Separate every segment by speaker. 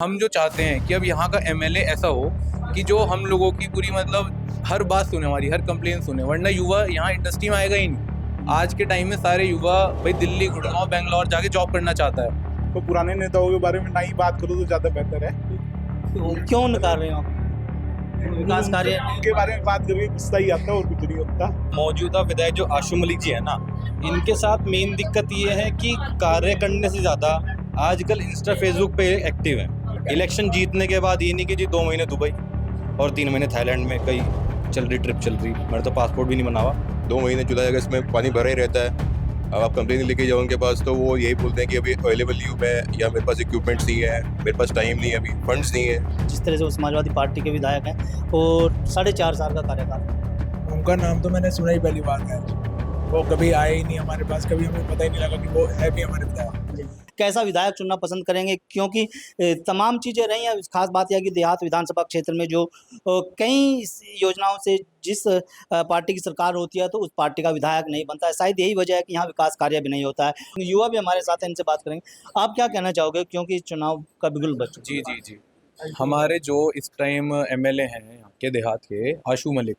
Speaker 1: हम जो चाहते हैं कि अब यहाँ का एमएलए ऐसा हो कि जो हम लोगों की पूरी मतलब हर बात सुने, हमारी हर कंप्लेन सुने, वरना युवा यहाँ इंडस्ट्री में आएगा ही नहीं। आज के टाइम में सारे युवा भाई दिल्ली, गुड़गांव, बेंगलोर जाके जॉब करना चाहता है।
Speaker 2: तो पुराने नेताओं के बारे में ना ही बात करो तो ज़्यादा बेहतर है।
Speaker 3: क्यों नकार रहे हो आप? विकास कार्य
Speaker 2: उनके बारे में बात करके गुस्सा ही आता है और कुछ नहीं होता।
Speaker 4: मौजूदा विधायक जो आशु मलिक जी है ना, इनके साथ मेन दिक्कत ये है कि कार्य करने से ज़्यादा आजकल इंस्टा फेसबुक पे एक्टिव है। इलेक्शन जीतने के बाद ये नहीं कि जी 2 महीने दुबई और 3 महीने थाईलैंड में कई चल रही ट्रिप चल रही, मेरा तो पासपोर्ट भी नहीं बना हुआ।
Speaker 5: 2 महीने जुलाई अगस्त में पानी भरा ही रहता है। अब आप कंप्लेन लेके जाओ उनके पास तो वो यही बोलते हैं कि अभी अवेलेबल नहीं हूँ मैं, या मेरे पास इक्विपमेंट्स नहीं है, मेरे पास टाइम नहीं है, अभी फंड्स नहीं है।
Speaker 3: जिस तरह से वो समाजवादी पार्टी के विधायक हैं और 4.5 साल का कार्यकाल,
Speaker 6: उनका नाम तो मैंने सुना ही पहली बार है। वो कभी आए ही नहीं हमारे पास, कभी हमें पता ही नहीं लगा कि वो है भी हमारे विधायक।
Speaker 3: कैसा विधायक चुनना पसंद करेंगे? क्योंकि तमाम चीज़ें रही हैं। खास बात यह है कि देहात विधानसभा क्षेत्र में जो कई योजनाओं से जिस पार्टी की सरकार होती है तो उस पार्टी का विधायक नहीं बनता है। शायद यही वजह है कि यहाँ विकास कार्य भी नहीं होता है। युवा भी हमारे साथ हैं, इनसे बात करेंगे। आप क्या कहना चाहोगे, क्योंकि चुनाव का बिगुल बच चुका है?
Speaker 1: जी, हमारे जो इस टाइम एमएलए हैं यहाँ के देहात के, आशु मलिक,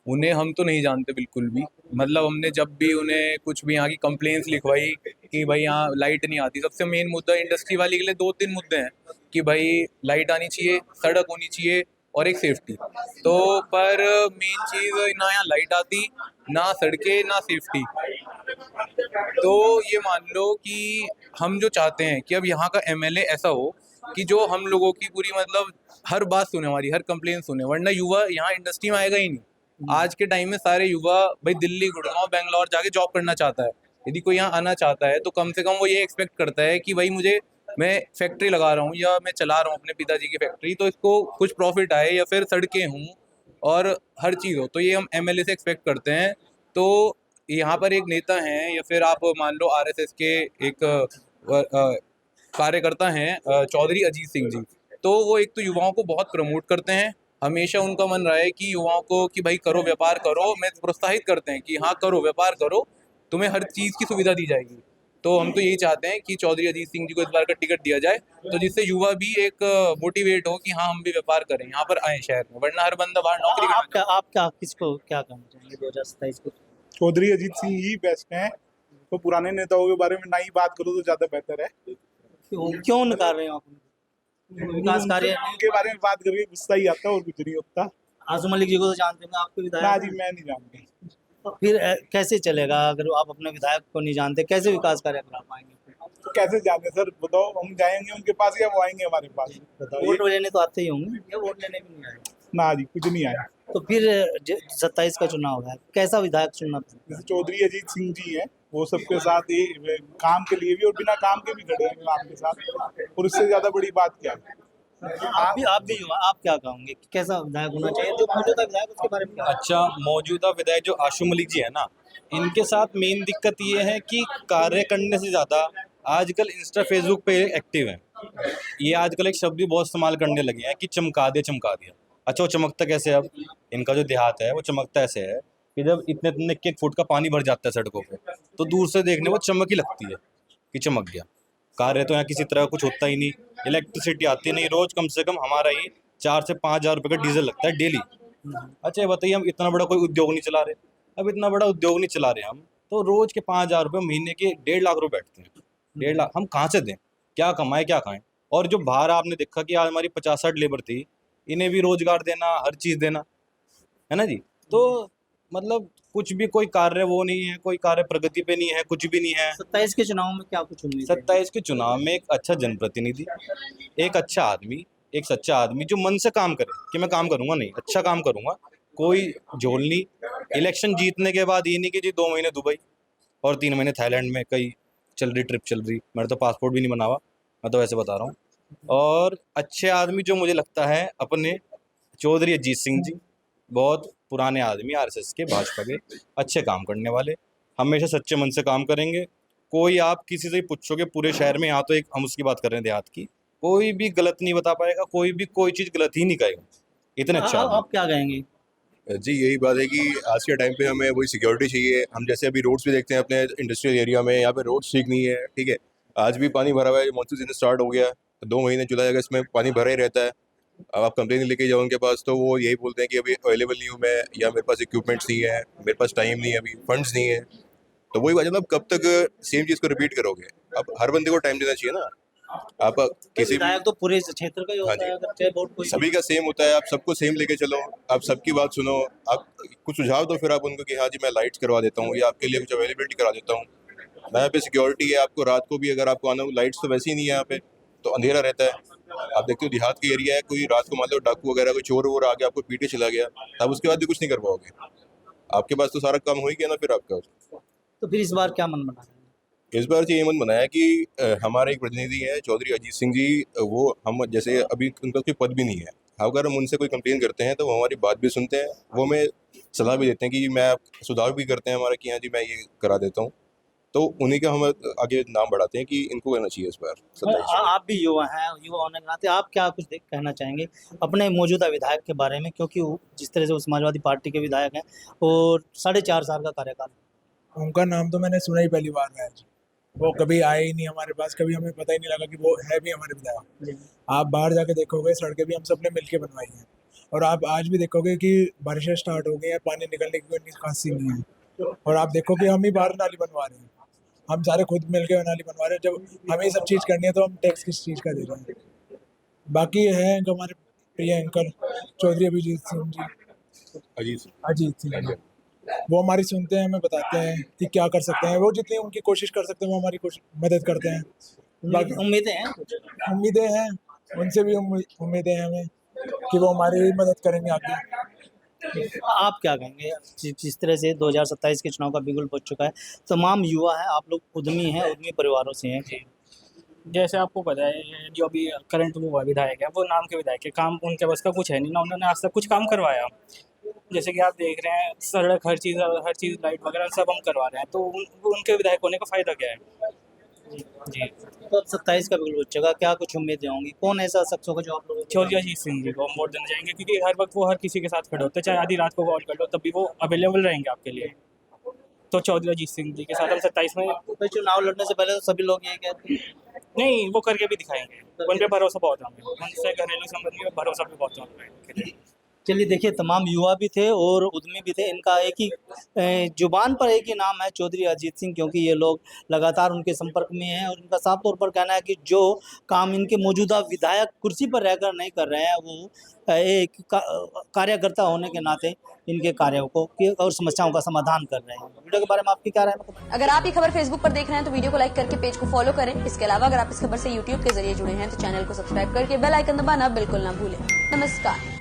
Speaker 1: उन्हें हम तो नहीं जानते बिल्कुल भी। मतलब हमने जब भी उन्हें कुछ भी यहाँ की कंप्लेंट्स लिखवाई कि भाई यहाँ लाइट नहीं आती, सबसे मेन मुद्दा इंडस्ट्री वाले के लिए 2-3 मुद्दे हैं कि भाई लाइट आनी चाहिए, सड़क होनी चाहिए और एक सेफ्टी। तो पर मेन चीज़ ना यहाँ लाइट आती, ना सड़कें, ना सेफ्टी। तो ये मान लो कि हम जो चाहते हैं कि अब यहाँ का एमएलए ऐसा हो कि जो हम लोगों की पूरी मतलब हर बात सुने, हमारी हर कंप्लेन सुने, वरना युवा यहाँ इंडस्ट्री में आएगा ही नहीं। आज के टाइम में सारे युवा भाई दिल्ली, गुड़गांव, बेंगलोर जाके जॉब करना चाहता है। यदि कोई यहाँ आना चाहता है तो कम से कम वो ये एक्सपेक्ट करता है कि भाई मैं फैक्ट्री लगा रहा हूँ या मैं चला रहा हूँ अपने पिताजी की फैक्ट्री, तो इसको कुछ प्रॉफिट आए या फिर सड़कें हों और हर चीज़ हो। तो ये हम एमएलए से एक्सपेक्ट करते हैं। तो यहाँ पर एक नेता हैं या फिर आप मान लो आरएसएस के एक कार्यकर्ता हैं, चौधरी अजीत सिंह जी। तो वो एक तो युवाओं को बहुत प्रमोट करते हैं। हमेशा उनका मन रहा है कि युवाओं को कि भाई करो व्यापार करो, मैं प्रोत्साहित करते हैं कि हाँ करो व्यापार करो, तुम्हें हर चीज़ की सुविधा दी जाएगी। तो हम तो यही चाहते हैं कि चौधरी अजीत सिंह जी को इस बार का टिकट दिया जाए, तो जिससे युवा भी एक मोटिवेट हो कि हाँ हम भी व्यापार करें, यहाँ पर आए शहर में, वरना हर बंदा बाहर नौकरी करना।
Speaker 3: आप क्या किसको क्या कहना चाहेंगे 2027 को?
Speaker 2: चौधरी अजीत सिंह ही बेस्ट हैं। तो पुराने नेताओं के बारे में ना ही बात करो तो ज़्यादा बेहतर है।
Speaker 3: क्यों नकार रहे हो आप? विकास कार्य
Speaker 2: उनके बारे में बात करके गुस्सा ही आता है और कुछ नहीं होता।
Speaker 3: आशु मलिक जी को तो जानते होंगे, आपके
Speaker 2: ना
Speaker 3: विधायक।
Speaker 2: जी, मैं नहीं जानती।
Speaker 3: तो फिर कैसे चलेगा? अगर आप अपने विधायक को नहीं जानते, कैसे विकास कार्य करा पाएंगे?
Speaker 2: तो कैसे जाने सर, बताओ, हम जाएंगे उनके पास या वो आएंगे हमारे पास? बताओ।
Speaker 3: वोट लेने तो आते ही होंगे या वोट लेने भी नहीं आए?
Speaker 2: ना जी, कुछ नहीं आया।
Speaker 3: तो फिर 27 का चुनाव है, कैसा विधायक चुनना पसंद?
Speaker 2: जैसे चौधरी अजीत सिंह जी हैं, वो सबके साथ ही काम के लिए भी और बिना काम के भी खड़े हैं काम के साथ, और इससे ज्यादा बड़ी बात क्या है?
Speaker 3: आप भी युवा, आप क्या कहोगे कि कैसा विधायक होना चाहिए? जो मौजूदा विधायक उसके बारे में क्या?
Speaker 4: अच्छा, मौजूदा विधायक जो आशु मलिक जी है ना, इनके साथ मेन दिक्कत ये है कि कार्य करने से ज़्यादा आजकल इंस्टा फेसबुक पे एक्टिव है। ये आजकल एक शब्द भी बहुत इस्तेमाल करने लगे हैं कि चमका दिया। अच्छा, वो चमकता कैसे है? अब इनका जो देहात है वो चमकता ऐसे है कि जब इतने इतने 1 फुट का पानी भर जाता है सड़कों पे, तो दूर से देखने वो चमक ही लगती है कि चमक गया। कार्य तो यहाँ किसी तरह कुछ होता ही नहीं, इलेक्ट्रिसिटी आती नहीं, रोज कम से कम हमारा ही 4 से 5 हज़ार रुपये का डीजल लगता है डेली। अच्छा, ये बताइए, हम इतना बड़ा कोई उद्योग नहीं चला रहे। अब इतना बड़ा उद्योग नहीं चला रहे हम, तो रोज के 5 हज़ार रुपये, महीने के 1.5 लाख रुपये बैठते हैं। 1.5 लाख हम कहाँ से दें? क्या कमाएं, क्या खाएं? और जो बाहर आपने देखा कि आज हमारी 50-60 लेबर थी, इन्हें भी रोजगार देना, हर चीज़ देना, है ना जी। तो मतलब कुछ भी कोई कार्य वो नहीं है, कोई कार्य प्रगति पे नहीं है, कुछ भी नहीं है।
Speaker 3: 27 के चुनाव में क्या कुछ उम्मीद है?
Speaker 4: 27 के चुनाव में एक अच्छा जनप्रतिनिधि, एक अच्छा आदमी, एक सच्चा आदमी जो मन से काम करे कि मैं काम करूंगा, नहीं अच्छा काम करूंगा, कोई झोल नहीं। इलेक्शन जीतने के बाद ये नहीं कि जी 2 महीने दुबई और 3 महीने थाईलैंड में कई चल रही ट्रिप चल रही, मेरा तो पासपोर्ट भी नहीं बना हुआ, मैं तो वैसे बता रहा हूँ। और अच्छे आदमी जो मुझे लगता है अपने चौधरी अजीत सिंह जी, बहुत पुराने आदमी, आरएसएस के, भाजपा के, अच्छे काम करने वाले, हमेशा सच्चे मन से काम करेंगे। कोई आप किसी से ही पूछोगे पूरे शहर में, यहाँ तो एक हम उसकी बात कर रहे हैं देहात की, कोई भी गलत नहीं बता पाएगा, कोई भी कोई चीज़ गलत ही नहीं कहेगा, इतने अच्छा आदमी।
Speaker 3: आप क्या कहेंगे?
Speaker 5: जी, यही बात है कि आज के टाइम पे हमें वही सिक्योरिटी चाहिए। हम जैसे अभी रोड्स भी देखते हैं अपने इंडस्ट्रियल एरिया में, यहाँ पे रोड्स ठीक नहीं है, ठीक है। आज भी पानी भरा हुआ है, मानसून सीजन स्टार्ट हो गया, 2 महीने जुलाई अगस्त में पानी भरा ही रहता है। अब आप कंप्लेन लेके जाओ उनके पास तो वो यही बोलते हैं कि अभी अवेलेबल नहीं हूँ मैं, या मेरे पास इक्विपमेंट्स नहीं है, मेरे पास टाइम नहीं है, अभी फंड्स नहीं है। तो वही बात है ना, अब कब तक सेम चीज़ को रिपीट करोगे? अब हर बंदे को टाइम देना चाहिए ना। आप किसी भी
Speaker 3: विधायक तो पूरे इस क्षेत्र का ही
Speaker 5: हाँ
Speaker 3: होता
Speaker 5: जी।
Speaker 3: है, अगर चाहे वोट कोई
Speaker 5: सभी का सेम होता है, आप सबको सेम लेके चलो, आप सबकी बात सुनो, आप कुछ सुझाव दो फिर आप उनको कि हाँ जी मैं लाइट्स करवा देता हूँ या आपके लिए कुछ अवेलेबिलिटी करा देता हूँ। यहाँ पे सिक्योरिटी है, आपको रात को भी अगर आपको आना हो, लाइट्स तो वैसे ही नहीं है यहाँ पे, तो अंधेरा रहता है। आप देखते हो देहात की एरिया है, कोई रात को मान लो डाकू वगैरह कोई चोर वोर आ गया आपको पीटे चला गया, तब उसके बाद भी कुछ नहीं कर पाओगे। आपके पास तो सारा काम हो ही गया ना फिर आपका।
Speaker 3: तो फिर इस बार क्या मन बना है?
Speaker 5: इस बार से ये मन बनाया कि हमारे एक प्रतिनिधि हैं चौधरी अजीत सिंह जी, वो हम जैसे अभी उनका कोई पद भी नहीं है, अगर हम उनसे कोई कंप्लेन करते हैं तो वो हमारी बात भी सुनते हैं, वो हमें सलाह भी देते हैं कि मैं सुधार भी करते हैं हमारा कि हाँ जी मैं ये करा देता हूँ। तो उन्हीं का हम आगे नाम बढ़ाते हैं कि इनको करना चाहिए इस बार 27 में।
Speaker 3: आप भी युवा हैं, युवा होने के नाते आप क्या कुछ कहना चाहेंगे अपने मौजूदा विधायक के बारे में, क्योंकि जिस तरह से वो समाजवादी पार्टी के विधायक हैं और 4.5 साल का कार्यकाल।
Speaker 6: उनका नाम तो मैंने सुना ही पहली बार है। वो कभी आए ही नहीं हमारे पास, कभी हमें पता ही नहीं लगा कि वो है भी हमारे विधायक। आप बाहर जाके देखोगे सड़कें भी हम सबने मिलके बनवाई हैं, और आप आज भी देखोगे कि बारिशें स्टार्ट हो गई हैं, पानी निकलने की कोई खासी नहीं है। और आप देखो कि हम ही बाहर नाली बनवा रहे हैं, हम सारे खुद मिलके नाली बनवा रहे हैं। जब हमें सब चीज़ करनी है तो हम टैक्स किस चीज़ का दे रहे हैं। बाकी है हमारे प्रिय अंकल चौधरी अभिजीत सिंह जी, अजीत सिंह, वो हमारी सुनते हैं, हमें बताते हैं कि क्या कर सकते हैं। वो जितनी उनकी कोशिश कर सकते हैं वो हमारी मदद करते हैं। बाकी उम्मीदें हैं उनसे भी, उम्मीदें हैं हमें कि वो हमारी मदद करेंगे आगे।
Speaker 3: आप क्या कहेंगे जिस तरह से 2027 के चुनाव का बिगुल बज चुका है, तमाम युवा हैं, आप लोग उद्यमी हैं, उद्यमी परिवारों से हैं।
Speaker 7: जैसे आपको पता है जो अभी करंट वो विधायक है वो नाम के विधायक है, काम उनके बस का कुछ है नहीं ना, उन्होंने आज तक कुछ काम करवाया। जैसे कि आप देख रहे हैं सड़क हर चीज़ लाइट वगैरह सब हम करवा रहे हैं, तो उनके विधायक होने का फ़ायदा क्या है? जी
Speaker 3: तो अब 27 का बिगुल बज चुका, क्या कुछ उम्मीदें होंगी? कौन ऐसा शख्स होगा जो आप लोग?
Speaker 7: चौधरी अजीत सिंह जी को हम वोट देना चाहेंगे, क्योंकि हर वक्त वो हर किसी के साथ खड़े होते हैं, चाहे आधी रात को कॉल कर लो तब भी वो अवेलेबल रहेंगे आपके लिए। तो चौधरी अजीत सिंह जी के साथ हम 27 में।
Speaker 3: तो चुनाव लड़ने से पहले तो सभी लोग यही कहते हैं।
Speaker 7: नहीं, वो करके भी दिखाएंगे, उन पर भरोसा बहुत है हमें, उनसे घरेलू संबंध में भरोसा भी बहुत है उनके।
Speaker 3: चलिए देखिए, तमाम युवा भी थे और उद्यमी भी थे, इनका एक ही जुबान पर एक ही नाम है चौधरी अजीत सिंह, क्योंकि ये लोग लगातार उनके संपर्क में हैं और उनका साफ तौर पर कहना है कि जो काम इनके मौजूदा विधायक कुर्सी पर रहकर नहीं कर रहे हैं, वो एक कार्यकर्ता होने के नाते इनके कार्यों को और समस्याओं का समाधान कर रहे हैं। वीडियो के बारे में आपकी क्या राय है?
Speaker 8: अगर आप ये खबर फेसबुक पर देख रहे हैं तो वीडियो को लाइक करके पेज को फॉलो करें। इसके अलावा अगर आप इस खबर से यूट्यूब के जरिए जुड़े हैं तो चैनल को सब्सक्राइब करके बेल आइकन दबाना बिल्कुल ना भूलें। नमस्कार।